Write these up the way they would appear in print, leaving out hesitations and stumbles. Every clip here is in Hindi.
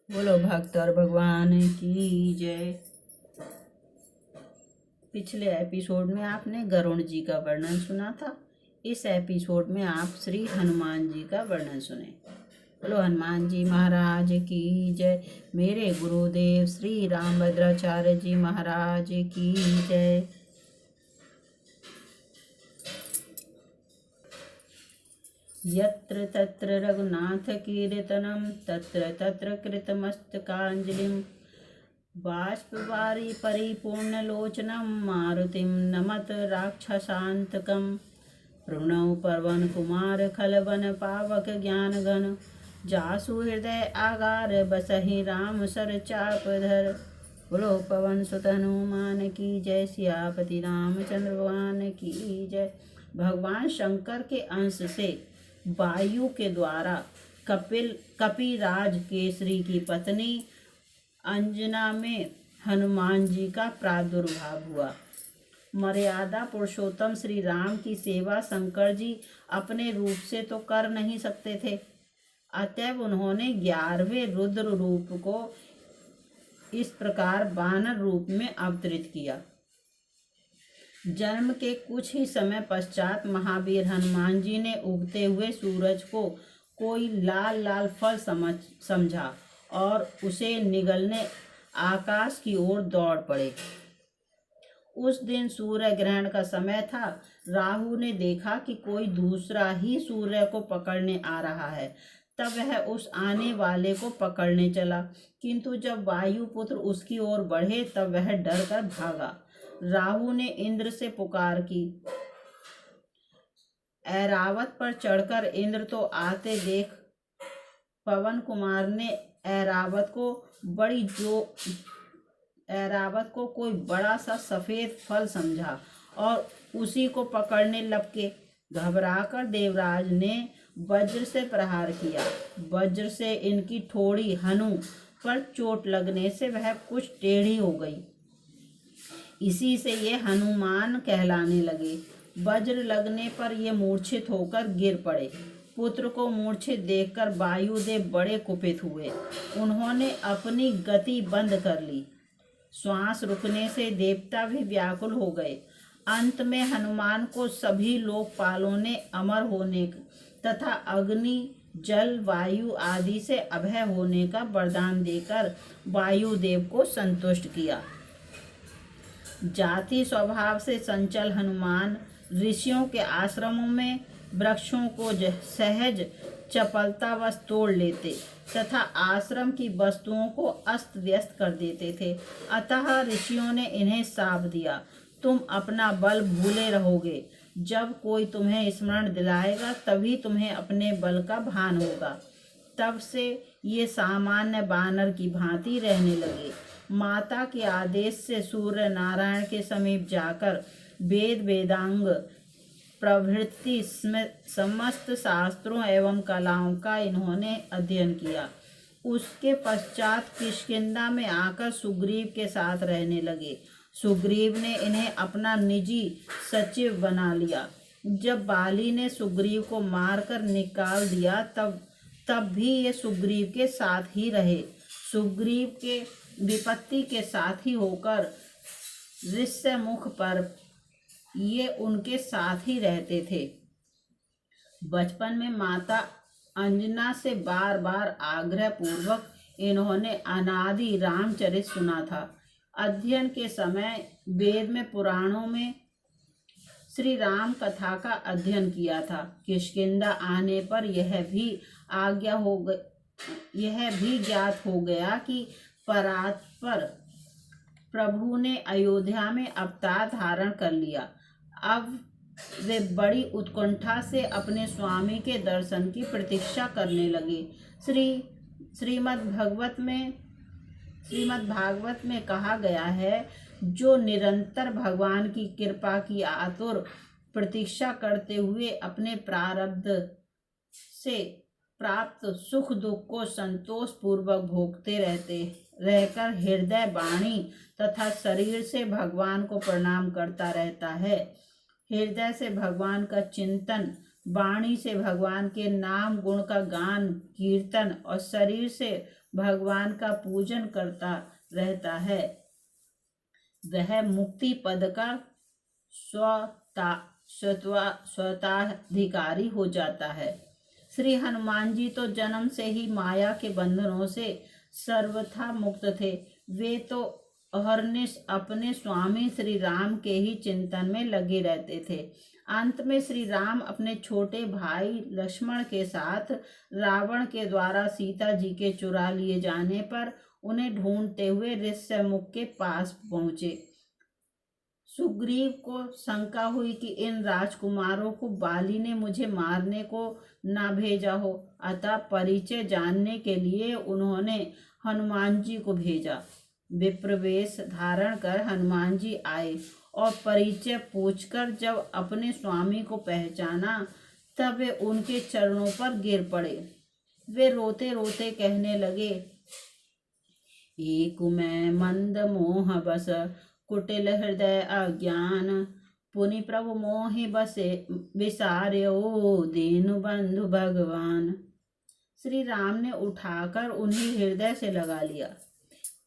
बोलो भक्त और भगवान की जय। पिछले एपिसोड में आपने गरुड़ जी का वर्णन सुना था। इस एपिसोड में आप श्री हनुमान जी का वर्णन सुने। बोलो हनुमान जी महाराज की जय। मेरे गुरुदेव श्री रामभद्राचार्य जी महाराज की जय। यत्र तत्र रघुनाथ कीर्तनं तत्र तत्र कृतमस्तकाञ्जलिं बाष्पवारी परिपूर्णलोचनं मारुतिं नमत राक्षसान्तकं प्रणव पवन कुमार खलवन पावक ज्ञानघन जासु हृदय आगार बसहि राम सर चापधर। बोलो पवन सुत हनुमान की जय। सियापति रामचंद्र भगवान की जय। भगवान शंकर के अंश से वायु के द्वारा कपिराज केसरी की पत्नी अंजना में हनुमान जी का प्रादुर्भाव हुआ। मर्यादा पुरुषोत्तम श्री राम की सेवा शंकर जी अपने रूप से तो कर नहीं सकते थे, अतएव उन्होंने 11वें रुद्र रूप को इस प्रकार वानर रूप में अवतरित किया। जन्म के कुछ ही समय पश्चात महावीर हनुमान जी ने उगते हुए सूरज को कोई लाल लाल फल समझा और उसे निगलने आकाश की ओर दौड़ पड़े। उस दिन सूर्य ग्रहण का समय था। राहु ने देखा कि कोई दूसरा ही सूर्य को पकड़ने आ रहा है, तब वह उस आने वाले को पकड़ने चला, किंतु जब वायुपुत्र उसकी ओर बढ़े तब वह डर कर भागा। राहु ने इंद्र से पुकार की। ऐरावत पर चढ़कर इंद्र तो आते देख पवन कुमार ने ऐरावत को कोई बड़ा सा सफेद फल समझा और उसी को पकड़ने लपके। घबराकर देवराज ने वज्र से प्रहार किया। वज्र से इनकी ठोड़ी हनु पर चोट लगने से वह कुछ टेढ़ी हो गई। इसी से ये हनुमान कहलाने लगे। वज्र लगने पर ये मूर्छित होकर गिर पड़े। पुत्र को मूर्छित देखकर वायुदेव बड़े कुपित हुए। उन्होंने अपनी गति बंद कर ली। श्वास रुकने से देवता भी व्याकुल हो गए। अंत में हनुमान को सभी लोकपालों ने अमर होने तथा अग्नि जल वायु आदि से अभय होने का वरदान देकर वायुदेव को संतुष्ट किया। जाति स्वभाव से संचल हनुमान ऋषियों के आश्रमों में वृक्षों को सहज चपलतावश तोड़ लेते तथा आश्रम की वस्तुओं को अस्त व्यस्त कर देते थे। अतः ऋषियों ने इन्हें शाप दिया, तुम अपना बल भूले रहोगे। जब कोई तुम्हें स्मरण दिलाएगा तभी तुम्हें अपने बल का भान होगा। तब से ये सामान्य बानर की भांति रहने लगे। माता के आदेश से सूर्य नारायण के समीप जाकर वेद वेदांग प्रभृति समस्त शास्त्रों एवं कलाओं का इन्होंने अध्ययन किया। उसके पश्चात किष्किंधा में आकर सुग्रीव के साथ रहने लगे। सुग्रीव ने इन्हें अपना निजी सचिव बना लिया। जब बाली ने सुग्रीव को मारकर निकाल दिया तब भी ये सुग्रीव के साथ ही रहे। सुग्रीव के विपत्ति के साथ ही होकर ऋष्यमुख पर ये उनके साथ ही रहते थे। बचपन में माता अंजना से बार बार आग्रह पूर्वक इन्होंने अनादि रामचरित सुना था। अध्ययन के समय वेद में पुराणों में श्री राम कथा का अध्ययन किया था। किष्किंधा आने पर यह भी ज्ञात हो गया कि परात्पर प्रभु ने अयोध्या में अवतार धारण कर लिया। अब वे बड़ी उत्कंठा से अपने स्वामी के दर्शन की प्रतीक्षा करने लगे। श्रीमद् भागवत में कहा गया है, जो निरंतर भगवान की कृपा की आतुर प्रतीक्षा करते हुए अपने प्रारब्ध से प्राप्त सुख दुख को संतोष पूर्वक भोगते रहकर हृदय वाणी तथा शरीर से भगवान को प्रणाम करता रहता है। हृदय से भगवान का चिंतन, वाणी से भगवान के नाम गुण का गान कीर्तन और शरीर से भगवान का पूजन करता रहता है वह मुक्ति पद का स्वताधिकारी हो जाता है। श्री हनुमान जी तो जन्म से ही माया के बंधनों से सर्वथा मुक्त थे। वे तो अहर्निश अपने स्वामी श्री राम के ही चिंतन में लगे रहते थे। अंत में श्री राम अपने छोटे भाई लक्ष्मण के साथ रावण के द्वारा सीता जी के चुरा लिए जाने पर उन्हें ढूंढते हुए ऋष्यमुख के पास पहुंचे। सुग्रीव को शंका हुई कि इन राजकुमारों को बाली ने मुझे मारने को ना भेजा हो, अतः परिचय जानने के लिए उन्होंने हनुमान जी को भेजा। विप्रवेश धारण कर हनुमान जी आए और परिचय पूछकर जब अपने स्वामी को पहचाना तब वे उनके चरणों पर गिर पड़े। वे रोते रोते कहने लगे, एक मैं मंद मोह बस कुटिल हृदय अज्ञान, पुनि प्रभु मोहि बसे विसार्यो दीनु बंधु भगवान। श्री राम ने उठाकर उन्हें हृदय से लगा लिया।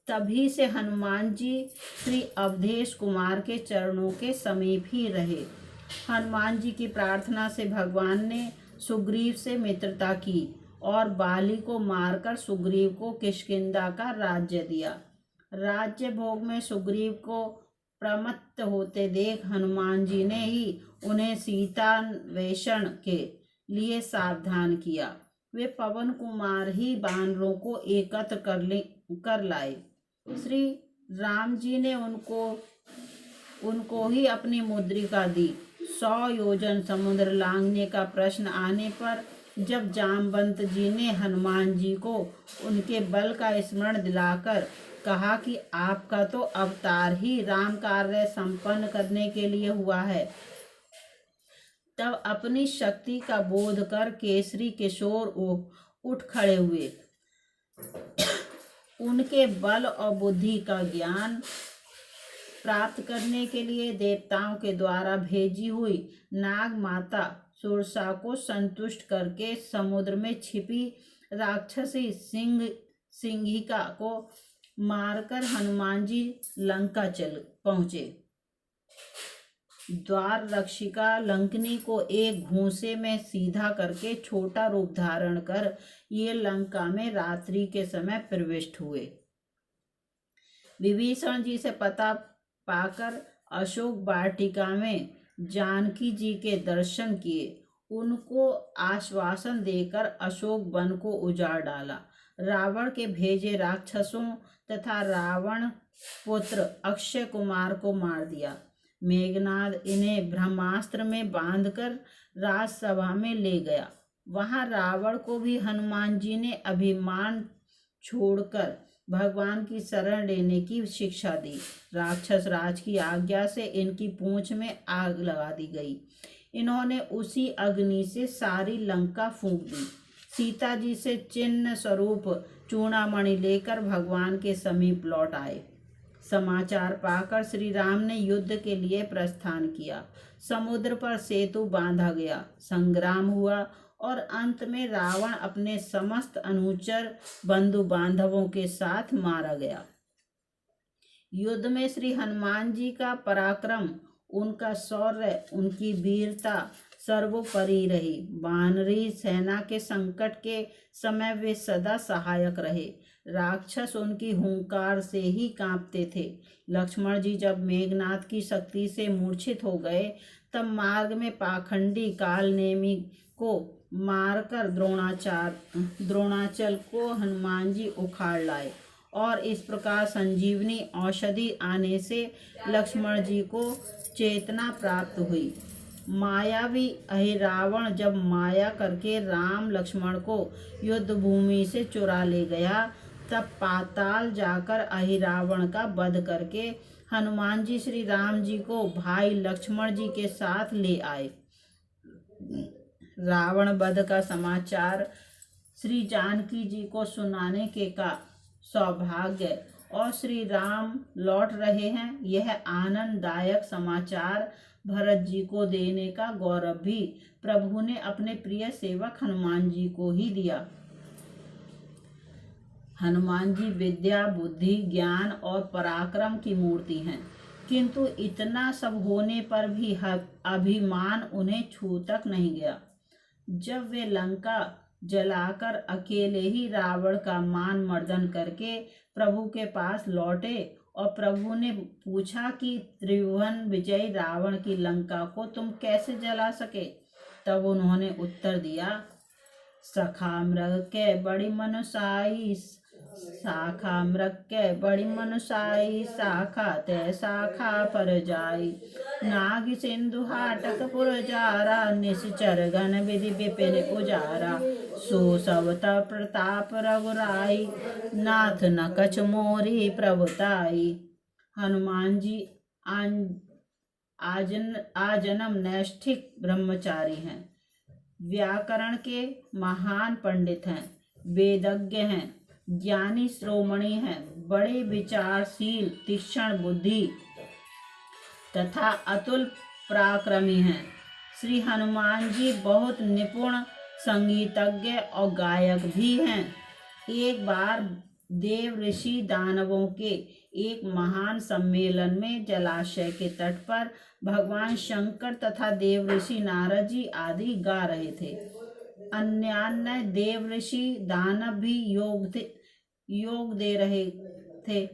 तभी से हनुमान जी श्री अवधेश कुमार के चरणों के समीप ही रहे। हनुमान जी की प्रार्थना से भगवान ने सुग्रीव से मित्रता की और बाली को मारकर सुग्रीव को किष्किंधा का राज्य दिया। राज्य भोग में सुग्रीव को प्रमत्त होते देख हनुमान जी ने ही उन्हें सीतान्वेषण के लिए सावधान किया। वे पवन कुमार ही वानरों को एकत्र कर लाए। श्री राम जी ने उनको ही अपनी मुद्रिका दी। 100 योजन समुद्र लांघने का प्रश्न आने पर जब जामवंत जी ने हनुमान जी को उनके बल का स्मरण दिलाकर कहा कि आपका तो अवतार ही राम कार्य संपन्न करने के लिए हुआ है, तब अपनी शक्ति का बोध कर केसरी किशोर उठ खड़े हुए। उनके बल और बुद्धि का ज्ञान प्राप्त करने के लिए देवताओं के द्वारा भेजी हुई नाग माता सुरसा को संतुष्ट करके समुद्र में छिपी राक्षसी सिंहिका को मारकर हनुमान जी लंका चल पहुंचे। द्वार रक्षिका लंकनी को एक घूंसे में सीधा करके छोटा रूप धारण कर ये लंका में रात्रि के समय प्रविष्ट हुए। विभीषण जी से पता पाकर अशोक वाटिका में जानकी जी के दर्शन किए। उनको आश्वासन देकर अशोक वन को उजाड़ डाला। रावण के भेजे राक्षसों तथा रावण पुत्र अक्षय कुमार को मार दिया। मेघनाद इन्हें ब्रह्मास्त्र में बांधकर राजसभा में ले गया। वहां रावण को भी हनुमान जी ने अभिमान छोड़कर भगवान की शरण लेने की शिक्षा दी। राक्षस राज की आज्ञा से इनकी पूंछ में आग लगा दी गई। इन्होंने उसी अग्नि से सारी लंका फूंक दी। सीता जी से चिन्ह स्वरूप चूड़ामणि लेकर भगवान के समीप लौट आए। समाचार पाकर श्री राम ने युद्ध के लिए प्रस्थान किया। समुद्र पर सेतु बांधा गया, संग्राम हुआ और अंत में रावण अपने समस्त अनुचर बंधु बांधवों के साथ मारा गया। युद्ध में श्री हनुमान जी का पराक्रम, उनका शौर्य, उनकी वीरता सर्वोपरि रही। वानरी सेना के संकट के समय वे सदा सहायक रहे। राक्षस उनकी हुंकार से ही कांपते थे। लक्ष्मण जी जब मेघनाथ की शक्ति से मूर्छित हो गए तब मार्ग में पाखंडी कालनेमी को मारकर द्रोणाचल को हनुमान जी उखाड़ लाए और इस प्रकार संजीवनी औषधि आने से लक्ष्मण जी को चेतना प्राप्त हुई। मायावी अहिरावण जब माया करके राम लक्ष्मण को युद्ध भूमि से चुरा ले गया तब पाताल जाकर अहिरावण का वध करके हनुमान जी श्री राम जी को भाई लक्ष्मण जी के साथ ले आए। रावण वध का समाचार श्री जानकी जी को सुनाने के का सौभाग्य और श्री राम लौट रहे हैं, यह आनंददायक समाचार भरत जी को देने का गौरव भी प्रभु ने अपने प्रिय सेवक हनुमान जी को ही दिया। हनुमान जी विद्या, बुद्धि, ज्ञान और पराक्रम की मूर्ति हैं, किंतु इतना सब होने पर भी अभिमान उन्हें छू तक नहीं गया। जब वे लंका जलाकर अकेले ही रावण का मान मर्दन करके प्रभु के पास लौटे और प्रभु ने पूछा कि त्रिभुवन विजयी रावण की लंका को तुम कैसे जला सके, तब उन्होंने उत्तर दिया, सखा मृग के बड़ी मनुसाई, शाखा मृग के बड़ी मनुसाई, शाखा ते शाखा पर जाई, नाग सिंधु हाटक पुरजारा, निश्चर घन विधि विपिन उजारा, सो सब प्रताप रघुराई, नाथ न कछ मोरी प्रभुताई। हनुमान जी आजन्म नैष्ठिक ब्रह्मचारी हैं, व्याकरण के महान पंडित हैं, वेदज्ञ हैं, ज्ञानी श्रोमणी हैं, बड़े विचारशील, तीक्ष्ण बुद्धि तथा अतुल पराक्रमी हैं। श्री हनुमान जी बहुत निपुण संगीतज्ञ और गायक भी हैं। एक बार देव ऋषि दानवों के एक महान सम्मेलन में जलाशय के तट पर भगवान शंकर तथा देव ऋषि नारद जी आदि गा रहे थे। अन्य देव ऋषि दानव भी योग दे रहे थे।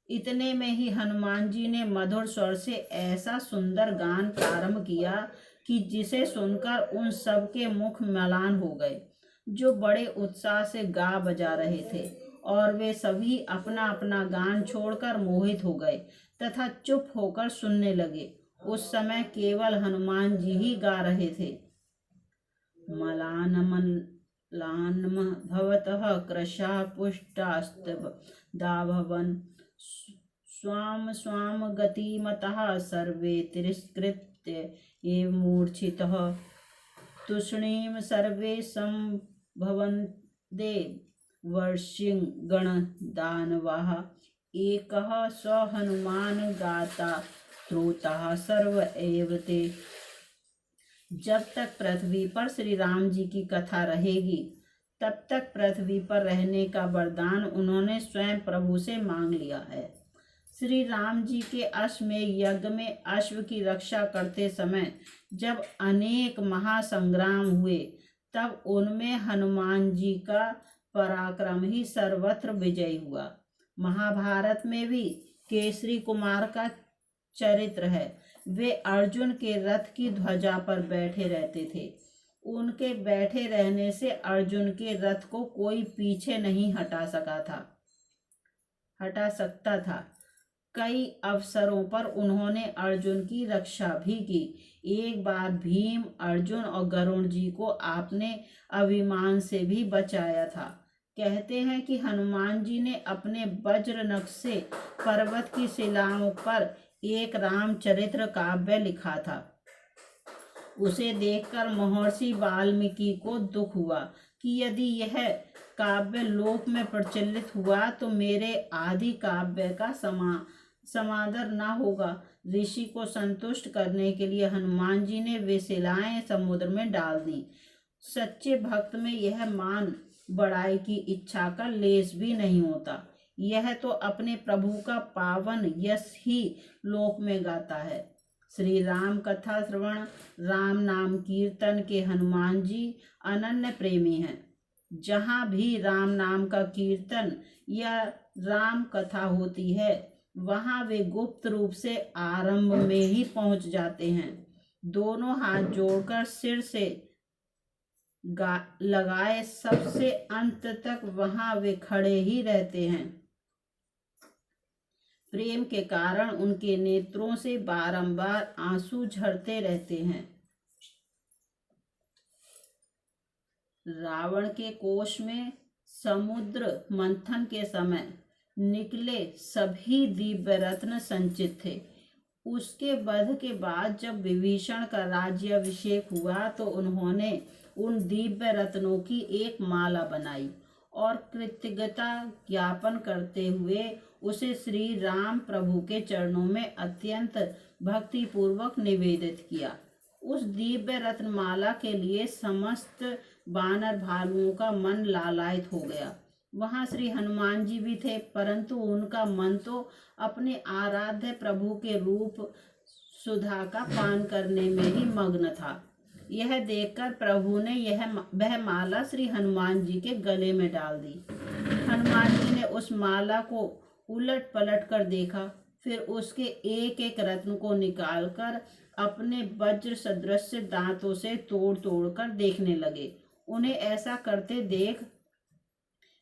इतने में ही हनुमान जी ने मधुर स्वर से ऐसा सुंदर गान प्रारंभ किया कि जिसे सुनकर उन सब के मुख मलान हो गए, जो बड़े उत्साह से गा बजा रहे थे, और वे सभी अपना अपना गान छोड़कर मोहित हो गए तथा चुप होकर सुनने लगे। उस समय केवल हनुमान जी ही गा रहे थे। मलानम भवतः कृशा पुष्टास्त दाभवन, स्वाम स्वाम गतिमतः सर्वे तिरस्कृत्य एव मूर्छितः, तूष्णीम सर्वे संभवन्ते वर्षिं गण दानवाः, एकः स हनुमान गाता त्रोताः सर्व एव ते। जब तक पृथ्वी पर श्री राम जी की कथा रहेगी, तब तक पृथ्वी पर रहने का वरदान उन्होंने स्वयं प्रभु से मांग लिया है। श्री राम जी के अश्वमेध यज्ञ में अश्व की रक्षा करते समय जब अनेक महासंग्राम हुए, तब उनमें हनुमान जी का पराक्रम ही सर्वत्र विजयी हुआ। महाभारत में भी केसरी कुमार का चरित्र है। वे अर्जुन के रथ की ध्वजा पर बैठे रहते थे। उनके बैठे रहने से अर्जुन के रथ को कोई पीछे नहीं हटा सकता था। कई अवसरों पर उन्होंने अर्जुन की रक्षा भी की। एक बार भीम, अर्जुन और गरुण जी को आपने अभिमान से भी बचाया था। कहते हैं कि हनुमान जी ने अपने वज्र नख से पर्वत की शिलाओं पर एक रामचरित्र काव्य लिखा था। उसे देखकर महर्षि वाल्मीकि को दुख हुआ कि यदि यह काव्य लोक में प्रचलित हुआ तो मेरे आदि काव्य का समादर न होगा। ऋषि को संतुष्ट करने के लिए हनुमान जी ने वे शिलाएं समुद्र में डाल दी। सच्चे भक्त में यह मान बढ़ाई की इच्छा का लेस भी नहीं होता। यह तो अपने प्रभु का पावन यश ही लोक में गाता है। श्री राम कथा श्रवण, राम नाम कीर्तन के हनुमान जी अनन्य प्रेमी हैं। जहाँ भी राम नाम का कीर्तन या राम कथा होती है, वहाँ वे गुप्त रूप से आरंभ में ही पहुँच जाते हैं। दोनों हाथ जोड़कर सिर से लगाए सबसे अंत तक वहाँ वे खड़े ही रहते हैं। प्रेम के कारण उनके नेत्रों से बारंबार आंसू झरते रहते हैं। रावण के कोष में समुद्र मंथन के समय निकले सभी दिव्य रत्न संचित थे। उसके वध के बाद जब विभीषण का राज्याभिषेक हुआ तो उन्होंने उन दिव्य रत्नों की एक माला बनाई और कृतज्ञता ज्ञापन करते हुए उसे श्री राम प्रभु के चरणों में अत्यंत भक्ति पूर्वक निवेदित किया। उस दिव्य रत्नमाला के लिए समस्त वानर भालुओं का मन लालायित हो गया। वहाँ श्री हनुमान जी भी थे, परंतु उनका मन तो अपने आराध्य प्रभु के रूप सुधा का पान करने में ही मग्न था। यह देखकर प्रभु ने वह माला श्री हनुमान जी के गले में डाल दी। हनुमान जी ने उस माला को उलट पलट कर देखा, फिर उसके एक एक रत्न को निकालकर अपने वज्र सदृश दांतों से तोड़ तोड़ कर देखने लगे। उन्हें ऐसा करते देख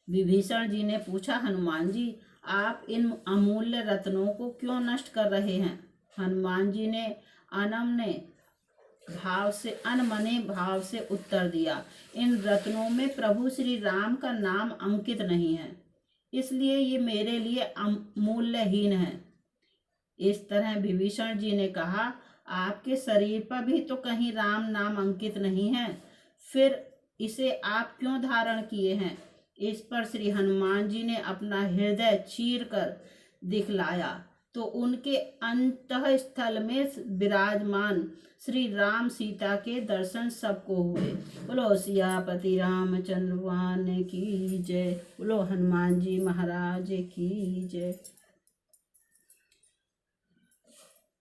विभीषण जी ने पूछा, हनुमान जी, आप इन अमूल्य रत्नों को क्यों नष्ट कर रहे हैं? हनुमान जी ने अनमने भाव से उत्तर दिया, इन रत्नों में प्रभु श्री राम का नाम अंकित नहीं है, इसलिए ये मेरे लिए मूल्यहीन है। इस तरह विभीषण जी ने कहा, आपके शरीर पर भी तो कहीं राम नाम अंकित नहीं है, फिर इसे आप क्यों धारण किए हैं? इस पर श्री हनुमान जी ने अपना हृदय चीर कर दिखलाया तो उनके अंतःस्थल में विराजमान श्री राम सीता के दर्शन सबको हुए। बोलो सियापति रामचंद्र भगवान की जय। बोलो हनुमान जी महाराज की जय।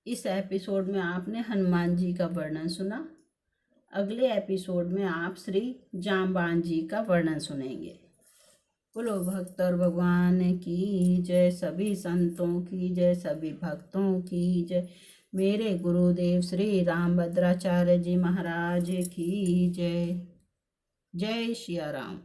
इस एपिसोड में आपने हनुमान जी का वर्णन सुना। अगले एपिसोड में आप श्री जांबान जी का वर्णन सुनेंगे। बोलो भक्त और भगवान की जय, सभी संतों की जय, सभी भक्तों की जय। मेरे गुरुदेव श्री रामभद्राचार्य जी महाराज की जय। जय श्री राम।